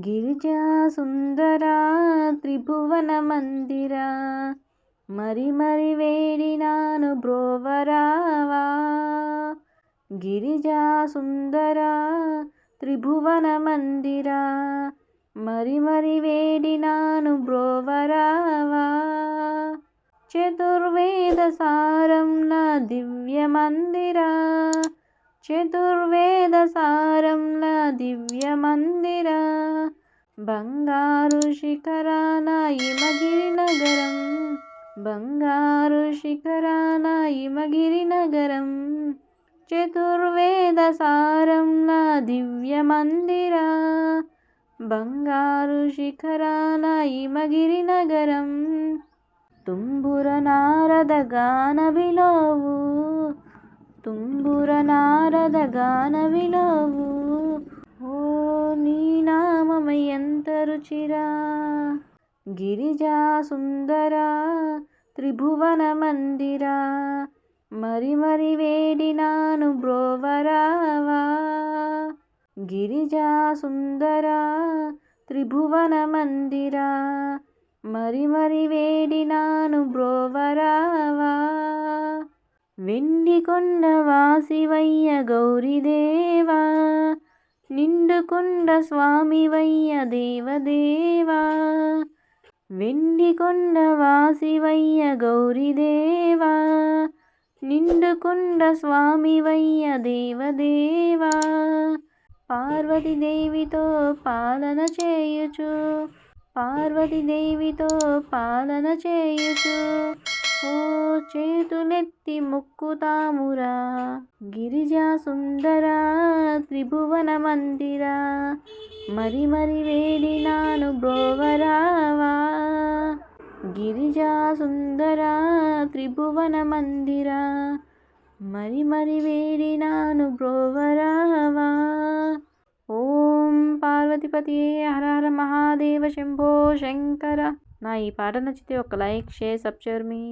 గిరిజా సుందరా త్రిభువన మందిరా, మరి మరి వేడినాను బ్రోవరావా. గిరిజా సుందరా త్రిభువన మందిరా, మరి మరి వేడినాను బ్రోవరావా. చతుర్వేద సారం నా దివ్య మందిరా, చతుర్వేద సారం నా దివ్య మందిరా. బంగారు శిఖరాన హిమగిరి నగరం, బంగారు శిఖరాన హిమగిరి నగరం. చతుర్వేద సారం నా దివ్య మందిరా, బంగారు శిఖరాన హిమగిరి నగరం. తుంబుర నారద గాన విలోవు, తుంబుర నారద గాన విలోవు. ఓ నీ నామమ ఎంత రుచిరా. గిరిజా సుందరా త్రిభువన మందిరా, మరి మరి వేడినాను బ్రోవరావా. గిరిజా సుందరా త్రిభువన మందిరా, మరి మరి వేడినాను బ్రోవరావా. వెండి కొండ వాసివయ్య గౌరీదేవా, నిండుకొండ స్వామివయ్య దేవదేవా. వెండి కొండ వాసివయ్య గౌరీదేవా, నిండుకొండ స్వామివయ్య దేవదేవా. పార్వతీదేవితో పాలన చేయుచు, పార్వతీదేవితో పాలన చేయుచు, ఓ చేతులెత్తి మొక్కుతామురా. గిరిజా సుందరా త్రిభువన మందిరా, మరి మరి వేడినాను బ్రోవరావా. గిరిజా సుందరా త్రిభువన మందిరా, మరి మరి వేడినాను బ్రోవరావా. ఓం పార్వతీపతియే హర హర మహాదేవ శంభో శంకర. నా ఈ పాట నచ్చితే ఒక లైక్, షేర్, సబ్స్క్రైబ్ మీ.